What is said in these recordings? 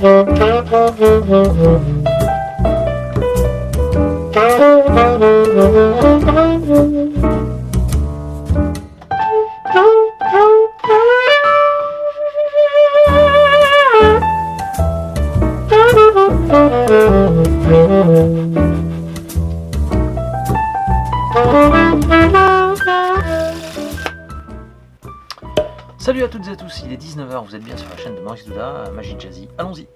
Salut à toutes et à tous, il est 19h, vous êtes bien sur la chaîne de Maurice Douda, Magie Jazzy, allons-y.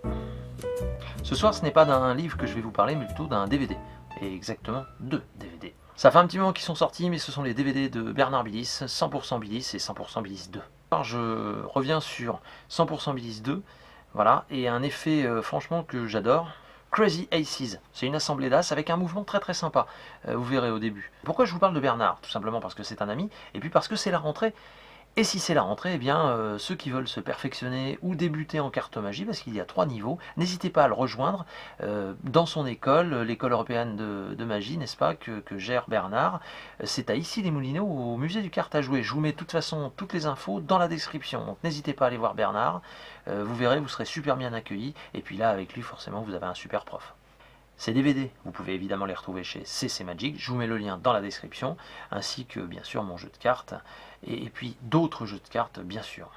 Ce soir ce n'est pas d'un livre que je vais vous parler, mais plutôt d'un DVD, et exactement 2 DVD. Ça fait un petit moment qu'ils sont sortis, mais ce sont les DVD de Bernard Billis, 100% Billis et 100% Billis 2. Alors je reviens sur 100% Billis 2, voilà, et un effet franchement que j'adore. Crazy Aces, c'est une assemblée d'as avec un mouvement très très sympa, vous verrez au début. Pourquoi je vous parle de Bernard? Tout simplement parce que c'est un ami, et puis parce que c'est la rentrée. Et si c'est la rentrée, eh bien, ceux qui veulent se perfectionner ou débuter en cartomagie, parce qu'il y a 3 niveaux, n'hésitez pas à le rejoindre dans son école, l'école européenne de magie, n'est-ce pas, que gère Bernard. C'est à Issy-les-Moulineaux, au musée du Kart à jouer. Je vous mets de toute façon toutes les infos dans la description, donc n'hésitez pas à aller voir Bernard. Vous verrez, vous serez super bien accueillis, et puis là, avec lui, forcément, vous avez un super prof. Ces DVD, vous pouvez évidemment les retrouver chez CC Magic, je vous mets le lien dans la description, ainsi que bien sûr mon jeu de cartes, et puis d'autres jeux de cartes bien sûr.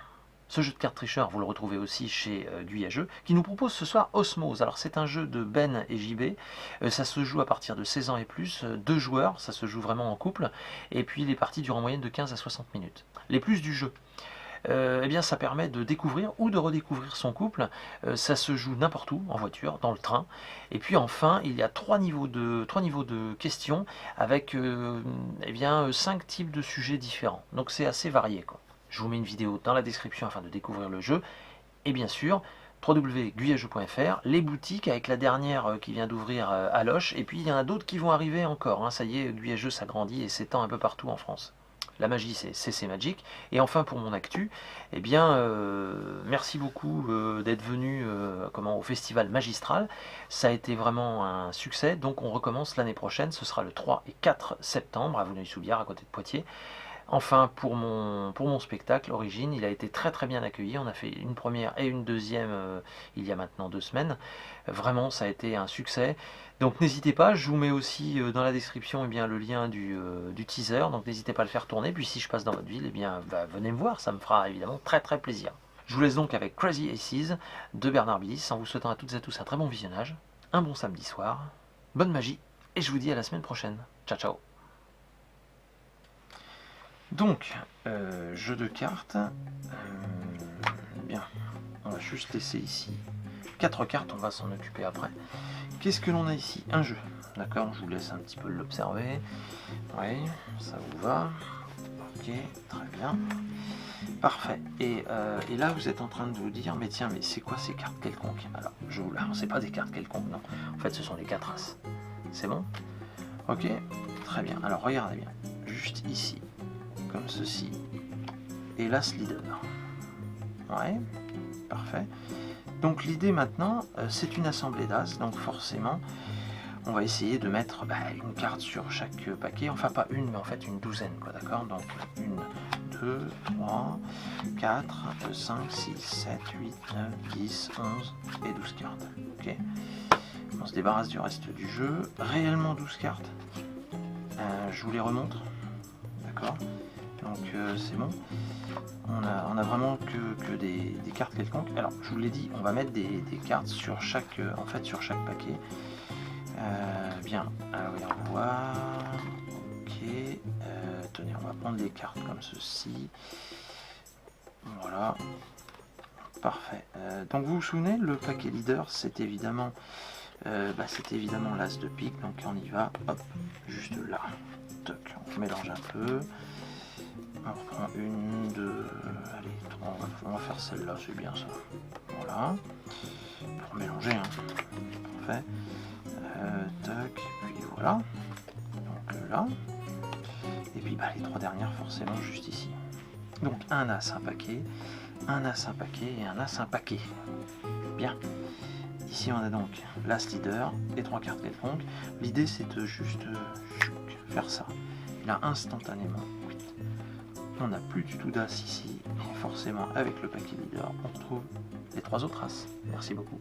Ce jeu de cartes tricheur, vous le retrouvez aussi chez Guyageux, qui nous propose ce soir Osmose. Alors c'est un jeu de Ben et JB, ça se joue à partir de 16 ans et plus, 2 joueurs, ça se joue vraiment en couple, et puis les parties durent en moyenne de 15 à 60 minutes. Les plus du jeu. Eh bien ça permet de découvrir ou de redécouvrir son couple. Ça se joue n'importe où, en voiture, dans le train. Et puis enfin, il y a 3 niveaux de questions avec eh bien, 5 types de sujets différents. Donc c'est assez varié, quoi. Je vous mets une vidéo dans la description afin de découvrir le jeu. Et bien sûr, www.guyageux.fr, les boutiques avec la dernière qui vient d'ouvrir à Loches. Et puis il y en a d'autres qui vont arriver encore, hein. Ça y est, Guyageux s'agrandit et s'étend un peu partout en France. La magie, c'est CC Magic. Et enfin, pour mon actu, eh bien, merci beaucoup d'être venu au festival magistral. Ça a été vraiment un succès. Donc, on recommence l'année prochaine. Ce sera le 3 et 4 septembre à Vouneuil-sous-Biard, à côté de Poitiers. Enfin, pour mon spectacle Origine, il a été très très bien accueilli. On a fait une première et une deuxième il y a maintenant 2 semaines. Vraiment, ça a été un succès. Donc n'hésitez pas, je vous mets aussi dans la description le lien du teaser. Donc n'hésitez pas à le faire tourner. Puis si je passe dans votre ville, venez me voir, ça me fera évidemment très très plaisir. Je vous laisse donc avec Crazy Aces de Bernard Billis, en vous souhaitant à toutes et à tous un très bon visionnage, un bon samedi soir, bonne magie, et je vous dis à la semaine prochaine. Ciao ciao. Donc, jeu de cartes, bien, on va juste laisser ici 4 cartes, on va s'en occuper après. Qu'est-ce que l'on a ici? Un jeu, d'accord, je vous laisse un petit peu l'observer. Oui, ça vous va. Ok, très bien. Parfait. Et là, vous êtes en train de vous dire, mais tiens, mais c'est quoi ces cartes quelconques? Alors, c'est pas des cartes quelconques, non. En fait, ce sont les 4 as. C'est bon? Ok, très bien. Alors, regardez bien. Juste ici, comme ceci. Et l'as leader. Ouais, parfait. Donc, l'idée maintenant, c'est une assemblée d'as. Donc, forcément, on va essayer de mettre une carte sur chaque paquet. Enfin, pas une, mais en fait une douzaine, quoi, d'accord? Donc, 1, 2, 3, 4, 5, 6, 7, 8, 9, 10, 11 et 12 cartes. Ok. On se débarrasse du reste du jeu. Réellement 12 cartes. Je vous les remontre. D'accord. Donc c'est bon. On a vraiment que des cartes quelconques. Alors je vous l'ai dit, on va mettre des cartes sur chaque paquet. Bien. Alors voyons voir. Ok. Tenez, on va prendre des cartes comme ceci. Voilà. Parfait. Donc vous vous souvenez, le paquet leader, c'est évidemment l'as de pique. Donc on y va. Hop. Juste là. Toc. On mélange un peu. On reprend 1, 2, allez, 3, on va faire celle-là, c'est bien ça. Voilà. Pour mélanger, hein. Parfait. Tac, puis voilà. Donc là. Et puis les 3 dernières, forcément, juste ici. Donc un as, un paquet, un as, un paquet et un as, un paquet. Bien. Ici, on a donc l'as leader et 3 cartes quelconques. L'idée, c'est de juste faire ça. Et là, instantanément, On n'a plus du tout d'as ici, et forcément avec le paquet leader, on retrouve les 3 autres as. Merci beaucoup.